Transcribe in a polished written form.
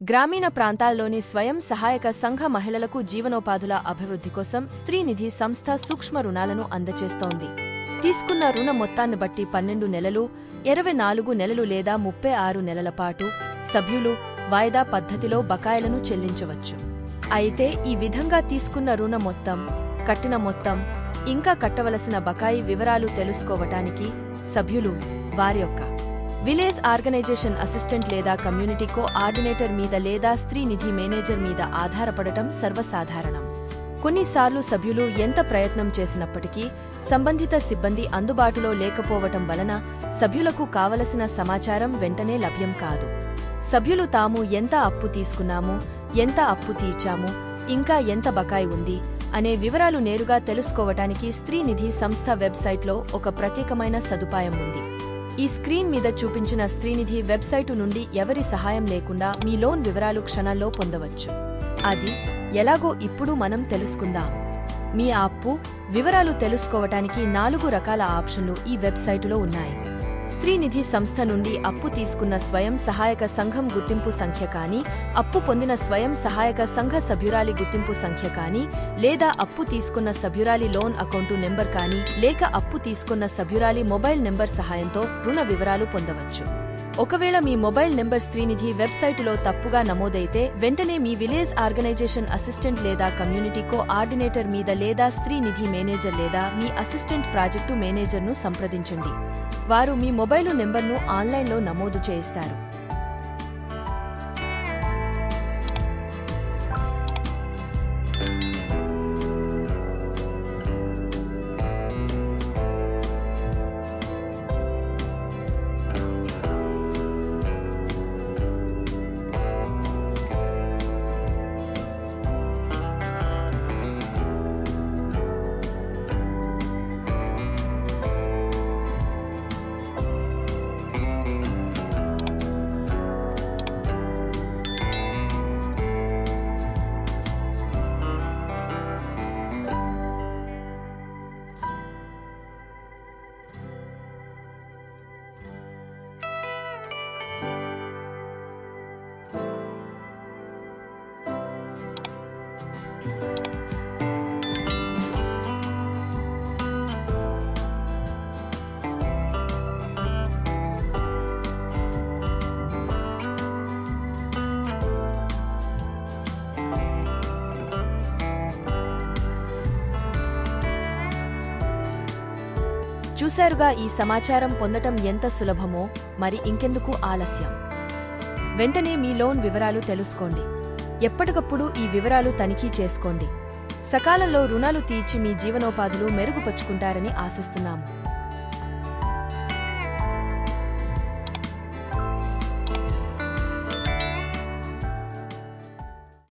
గ్రామీణ ప్రాంతాల్లోని స్వయం సహాయక సంఘ మహిళలకు జీవనోపాధుల అభివృద్ధి కోసం స్త్రీనిధి సంస్థ సూక్ష్మ రుణాలను అందజేస్తోంది. తీసుకున్న రుణ మొత్తాన్ని బట్టి 12 నెలలు, 24 నెలలు లేదా 36 నెలల పాటు సభ్యులు వాయిదా పద్ధతిలో బకాయిలను చెల్లించవచ్చు. అయితే ఈ విధంగా తీసుకున్న రుణ మొత్తం, కట్టిన మొత్తం, ఇంకా కట్టవలసిన బకాయి వివరాలు తెలుసుకోవటానికి సభ్యులు వారి యొక్క విలేజ్ ఆర్గనైజేషన్ అసిస్టెంట్ లేదా కమ్యూనిటీ కోఆర్డినేటర్ మీద లేదా స్త్రీనిధి మేనేజర్ మీద ఆధారపడటం సర్వసాధారణం. కొన్నిసార్లు సభ్యులు ఎంత ప్రయత్నం చేసినప్పటికీ సంబంధిత సిబ్బంది అందుబాటులో లేకపోవటం వలన సభ్యులకు కావలసిన సమాచారం వెంటనే లభ్యం కాదు. సభ్యులు తాము ఎంత అప్పు తీసుకున్నాము, ఎంత అప్పు తీర్చాము, ఇంకా ఎంత బకాయి ఉంది అనే వివరాలు నేరుగా తెలుసుకోవటానికి స్త్రీనిధి సంస్థ వెబ్సైట్లో ఒక ప్రత్యేకమైన సదుపాయం ఉంది. ఈ స్క్రీన్ మీద చూపించిన స్త్రీనిధి వెబ్సైటు నుండి ఎవరి సహాయం లేకుండా మీ లోన్ వివరాలు క్షణాల్లో పొందవచ్చు. అది ఎలాగో ఇప్పుడు మనం తెలుసుకుందాం. మీ అప్పు వివరాలు తెలుసుకోవటానికి 4 రకాల ఆప్షన్లు ఈ వెబ్సైటులో ఉన్నాయి. స్త్రీనిధి సంస్థ నుండి అప్పు తీసుకున్న స్వయం సహాయక సంఘం గుర్తింపు సంఖ్య కానీ, అప్పు పొందిన స్వయం సహాయక సంఘ సభ్యురాలి గుర్తింపు సంఖ్య కానీ, లేదా అప్పు తీసుకున్న సభ్యురాలి లోన్ అకౌంటు నెంబర్ కానీ, లేక అప్పు తీసుకున్న సభ్యురాలి మొబైల్ నెంబర్ సహాయంతో రుణ వివరాలు పొందవచ్చు. ఒకవేళ మీ మొబైల్ నెంబర్ స్త్రీనిధి వెబ్సైటులో తప్పుగా నమోదైతే వెంటనే మీ విలేజ్ ఆర్గనైజేషన్ అసిస్టెంట్ లేదా కమ్యూనిటీ కోఆర్డినేటర్ మీద లేదా స్త్రీనిధి మేనేజర్ లేదా మీ అసిస్టెంట్ ప్రాజెక్టు మేనేజర్ను సంప్రదించండి. వారు మీ మొబైలు నెంబర్ను ఆన్లైన్లో నమోదు చేయిస్తారు. చూశారుగా, ఈ సమాచారం పొందటం ఎంత సులభమో. మరి ఇంకెందుకు ఆలస్యం? వెంటనే మీ లోన్ వివరాలు తెలుసుకోండి. ఎప్పటికప్పుడు ఈ వివరాలు తనిఖీ చేసుకోండి. సకాలంలో రుణాలు తీర్చి మీ జీవనోపాధులు మెరుగుపరుచుకుంటారని ఆశిస్తున్నాము.